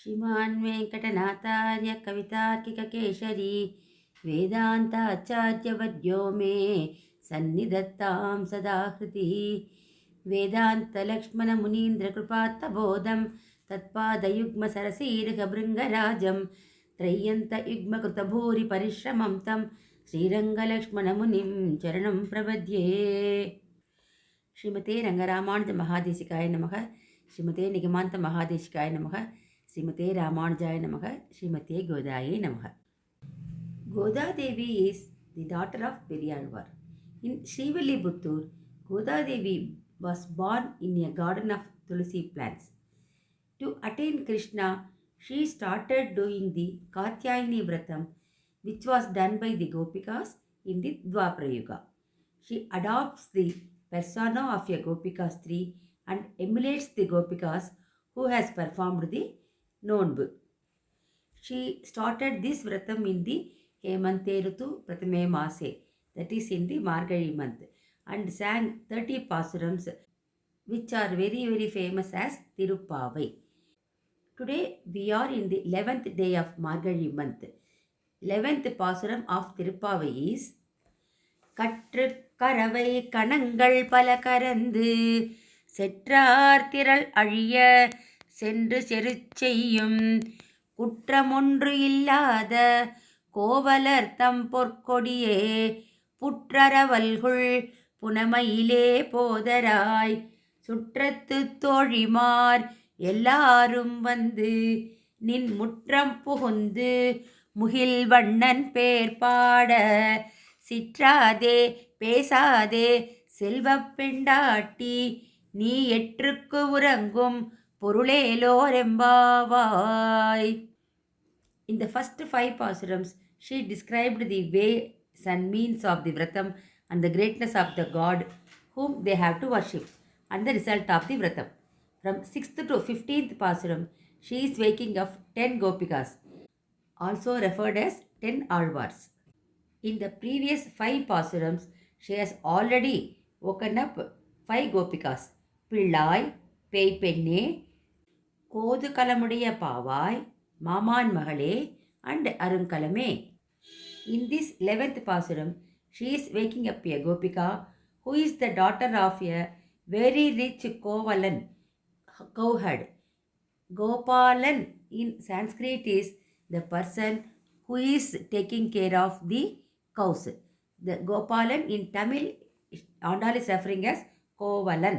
श्रीमान् वेङ्कटनाथार्य कवितार्किककेशरी वेदान्ताचार्यवर्यो मे सन्निधत्तां सदा हृतिः वेदान्तलक्ष्मणमुनीन्द्रकृपात्तबोधं तत्पादयुग्मसरसीर्घभृङ्गराजं त्रय्यन्तयुग्मकृतभूरिपरिश्रमं तं श्रीरङ्गलक्ष्मणमुनिं चरणं प्रपद्ये. श्रीमते रङ्गरामानुज महादेशिकाय नमः. श्रीमते निगमान्त महादेशिकाय नमः. श्रीमते रामानुजाय नमः. श्रीमते गोदायै नमः. Goda Devi is the daughter of Periyalvar. In Srivilliputtur, Goda Devi was born in a garden of Tulsi plants. To attain Krishna, she started doing the Katyayani Vratam, which was done by the Gopikas in the Dwapara Yuga. She adopts the persona of a Gopika Stri and emulates the Gopikas who has performed the Nonbu. She started this Vratam in the Hemante Rutu Prathame Mase, that is in the Margazhi month, and sang 30 pasurams which are very very famous as Tirupavai. Today we are in the 11th day of Margazhi month. 11th pasuram of Tirupavai is கற்று கரவை கணங்கள் பல கரந்து செற்றார் திரள் அழிய சென்று செரு செய்யும் குற்றமொன்று இல்லாத கோவலர் தம் பொற்கொடியே புற்றரவல்குள் புனமையிலே போதராய் சுற்றத்து தோழிமார் எல்லாரும் வந்து நின் முற்றம் புகுந்து முகில் வண்ணன் பேர் பாட சிற்றாதே பேசாதே செல்வப் பெண்டாட்டி நீ எற்றுக்கு உறங்கும் பொருளேலோரெம்பாவாய். In the first 5 pasurams, she described the ways and means of the Vratam and the greatness of the God whom they have to worship and the result of the Vratam. From 6th to 15th pasuram, she is waking up 10 Gopikas, also referred as 10 Alvars. In the previous 5 pasurams, she has already woken up 5 Gopikas, Pillai, Peipenne, Kodu Kalamudiya Pavai, Maman Mahale and Arunkalame. In this 11th pasuram, she is waking up a Gopika who is the daughter of a very rich Kovalan, cowherd. Gopalan in Sanskrit is the person who is taking care of the cows. The Gopalan in Tamil, Andal is referring as Kovalan,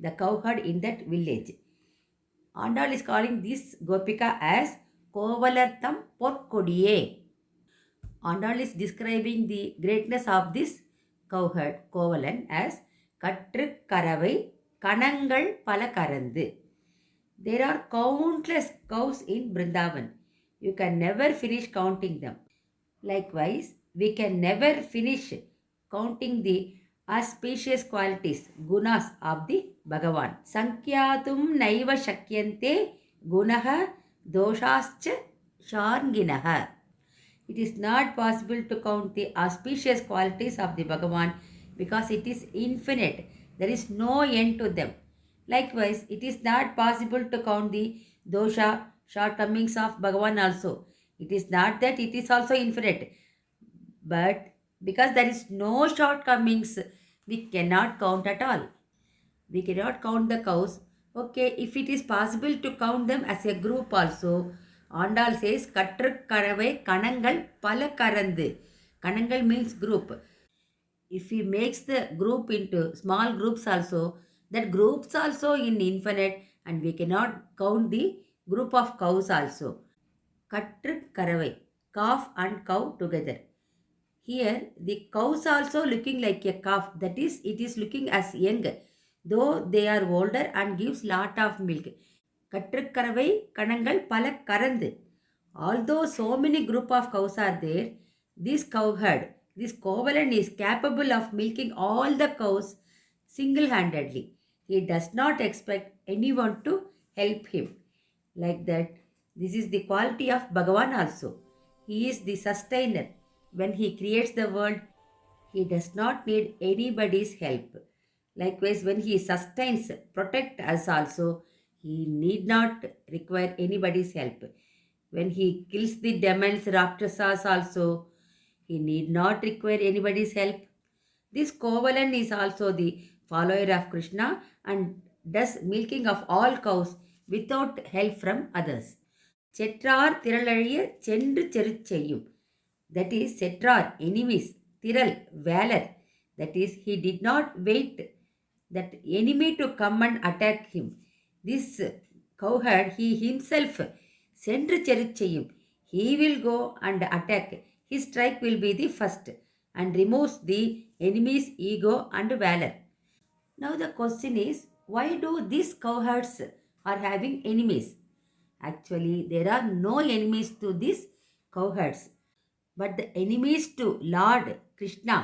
the cowherd in that village. Andal is calling this Gopika as Kovalartham Porkodiye. Andal is describing the greatness of this cowherd, Kovalan, as Katru Karavai Kanangal Palakarandu. There are countless cows in Vrindavan. You can never finish counting them. Likewise, we can never finish counting the auspicious qualities, gunas of the Bhagavan. Sankyatum naiva shakyante gunaha doshascha sharnginaha. It is not possible to count the auspicious qualities of the Bhagavan because it is infinite. There is no end to them. Likewise, it is not possible to count the dosha, shortcomings of Bhagavan also. It is not that it is also infinite. But because there is no shortcomings, we cannot count at all. We cannot count the cows. Okay, if it is possible to count them as a group also, Andal says, Katru Karavai Kanangal Pala Karandu. Kanangal means group. If he makes the group into small groups also, that groups also in infinite and we cannot count the group of cows also. Katru Karavai, calf and cow together. Here the cows also looking like a calf, that is it is looking as young, though they are older and gives lot of milk. Katru Karavai Kanangal Pala Karandu. Although so many group of cows are there, this cowherd, this Kovalan is capable of milking all the cows single-handedly. He does not expect anyone to help him. Like that, this is the quality of Bhagavan also. He is the sustainer. When he creates the world, he does not need anybody's help. Likewise, when he sustains, protects us also, He need not require anybody's help. When he kills the demons, Rakshasas also, he need not require anybody's help. This Kovalan is also the follower of Krishna and does milking of all cows without help from others. செற்றார் திரளழிய சென்று செருச்செய்யும். That is, செற்றார் enemies, திரள் valor. That is, he did not wait that enemy to come and attack him. This cowherd, he himself, சென்று செருச்செய்யும். He will go and attack. His strike will be the first and removes the enemy's ego and valor. Now the question is, why do these cowherds are having enemies? Actually, there are no enemies to these cowherds, but the enemies to Lord Krishna,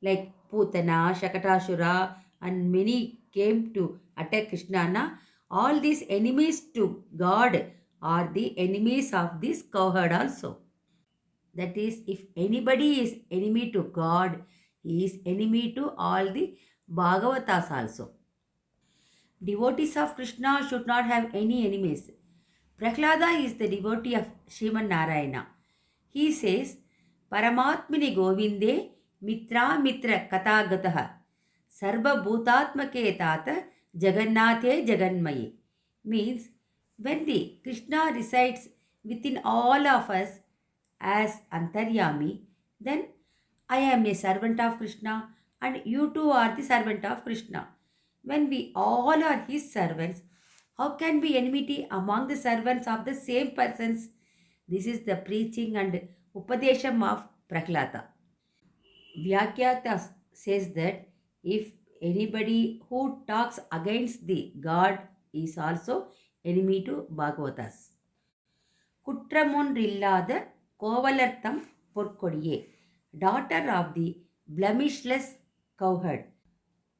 like Putana, Shakatashura, and many came to attack Krishna. All these enemies to God are the enemies of this cowherd also. That is, if anybody is enemy to God, he is enemy to all the Bhagavatas also. Devotees of Krishna should not have any enemies. Prahlada is the devotee of Sriman Narayana. He says, Paramatmini Govinde Mitra Mitra Katagataha Sarva Bhutatmake Tata Jagannathe Jaganmaye. Means, when the Krishna resides within all of us as Antaryami, then I am a servant of Krishna and you too are the servant of Krishna. When we all are his servants, how can be enmity among the servants of the same persons? This is the preaching and Upadesham of Prahlada. Vyakyata says that if anybody who talks against the God is also enemy to Bhagavatas. குற்றமொன்றில்லாத கோவலர்த்தம் பொற்கொடியே, daughter of the blemishless cowherd.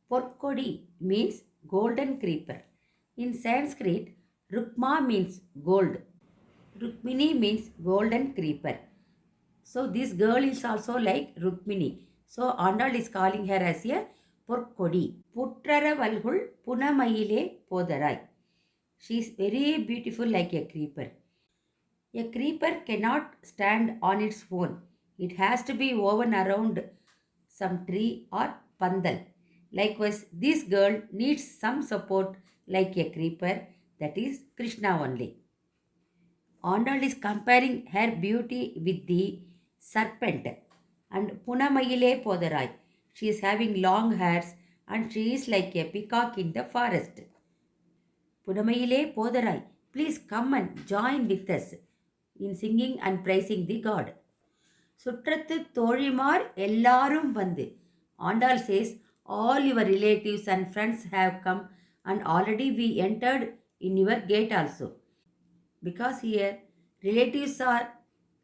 Porkodi means golden creeper. In Sanskrit, Rukma means gold. Rukmini means golden creeper. So this girl is also like Rukmini. So Andal is calling her as a Porkodi. Putrara Valhul Punamayile Podarai. She is very beautiful like a creeper. A creeper cannot stand on its own. It has to be woven around some tree or pandal. Likewise, this girl needs some support like a creeper, that is Krishna only. Andal is comparing her beauty with the serpent and Punamayile Podarai. She is having long hairs and she is like a peacock in the forest. Punamayile Podarai, please come and join with us in singing and praising the God. சுற்றத்து தோழிமார் எல்லாரும் வந்து. Andal says, all your relatives and friends have come and already we entered in your gate also. Because here relatives are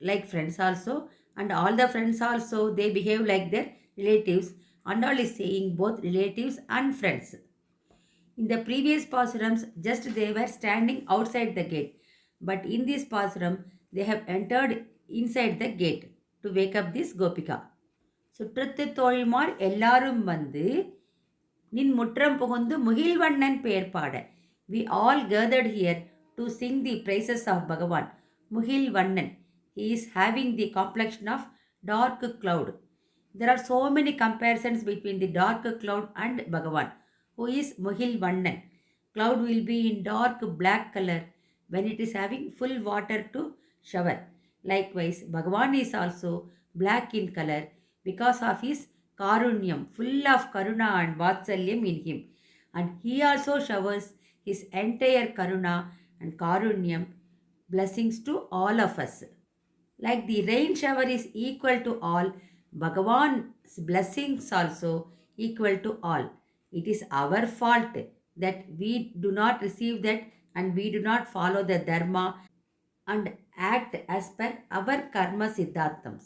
like friends also and all the friends also they behave like their relatives. Andal is saying both relatives and friends. In the previous pasurams, just they were standing outside the gate. But in this pasuram, they have entered inside the gate to wake up this Gopika. சுற்றத்து தோழிமார் எல்லாரும் வந்து நின் முற்றம் புகுந்து முகில்வண்ணன் பெயர் பாட. We all gathered here to sing the praises of Bhagavan. Muhilvannan. He is having the complexion of dark cloud. There are so many comparisons between the dark cloud and Bhagavan, who is Muhilvannan. Cloud will be in dark black color when it is having full water to shower. Likewise, Bhagavan is also black in color because of his Karunyam, full of Karuna and Vatsalyam in him. And he also showers his entire Karuna and Karunyam blessings to all of us. Like the rain shower is equal to all, Bhagavan's blessings also equal to all. It is our fault that we do not receive that and we do not follow the dharma and act as per our karma siddharthams.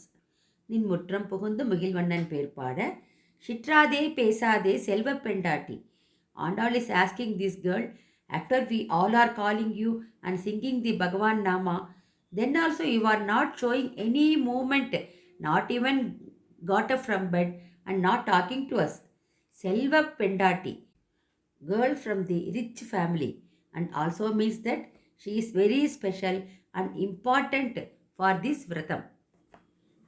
நின் முற்றம் புகுந்து முகில்வண்ணன் பேர் பாட. சிற்றாதே பேசாதே செல்வ பெண்டாட்டி. Andal is asking this girl, after we all are calling you and singing the Bhagavan Nama, then also you are not showing any movement, not even got up from bed and not talking to us. Selva Pendati, girl from the rich family and also means that she is very special and important for this Vratam.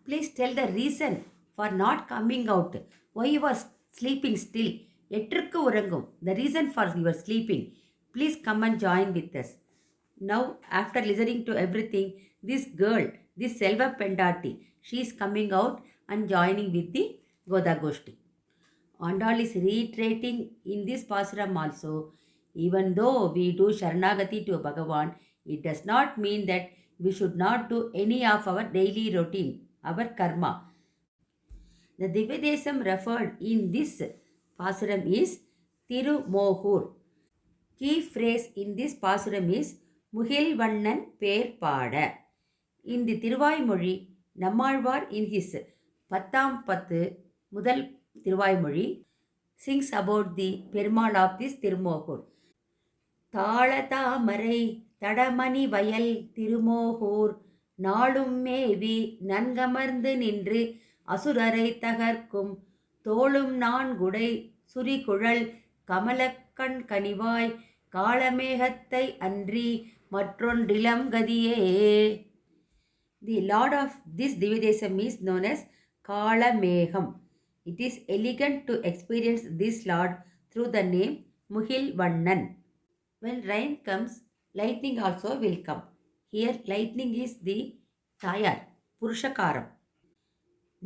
Please tell the reason for not coming out. Why you was sleeping still? எட்டிற்கு உறங்கும். The reason for your sleeping. Please come and join with us. Now, after listening to everything, this girl, this Selva Pendati, she is coming out and joining with the Godagoshti. Andal is reiterating in this Pasuram also, even though we do Sharanagati to Bhagavan, it does not mean that we should not do any of our daily routine, our karma. The Divyadesam referred in this Pasuram is Tirumohur. Key phrase in this Pasuram is Muhilvannan பேர் பாட. In the Thiruvaimozhi, Nammalvar in his பத்தாம் பத்து முதல் Thiruvaimozhi sings about the Perumal of this Thirumogur. தாள தாமரை தடமணி வயல் திருமோகூர் நாளும் மேவி நன்கமர்ந்து நின்று அசுரரை தகர்க்கும் தோளும் நான்குடை சுரிகுழல் கமலக்கண் கனிவாய் காளமேகத்தை அன்றி மற்றொன்றிலம் கதியே. The lord of this Divyadesam is known as Kalamegam. It is elegant to experience this lord through the name Muhilvannan. When rain comes, lightning also will come. Here lightning is the Tayar, Purushakaram.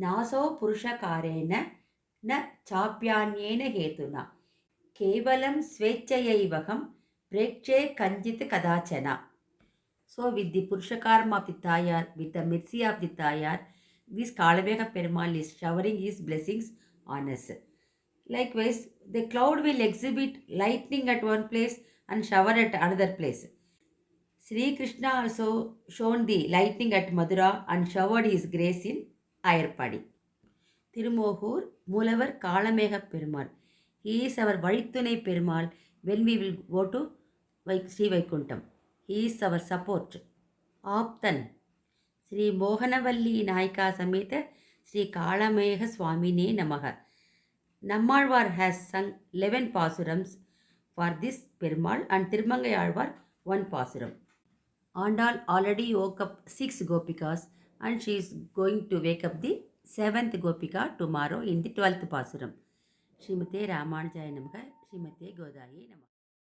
Naso Purushakarena na Chapyanyena Hetuna. Kevalam Svechayayvaham Prekshe Kanjit Kadachana. So with the Purushakaram of the Tayar, with the mercy of the Tayar, this Kalamega Perumal is showering his blessings on us. Likewise, the cloud will exhibit lightning at one place and shower at another place. Sri Krishna also shown the lightning at Madura and showered his grace in Ayarpadi. Tirumohur, Mulavar Kalamega Perumal. He is our Vaithunai Perumal when we will go to Sri Vaikuntham. He is our support. Aptan. Sri Mohanavalli Naika Sameta Sri Kalamega Swamine Namaha. Nammalvar has sung 11 pasurams for this Perumal and Tirumangai Alvar 1 pasuram. Andal already woke up 6 gopikas and she is going to wake up the 7th gopika tomorrow in the 12th pasuram. Srimate Ramanujaya Namaha, Srimate Godaye Namaha.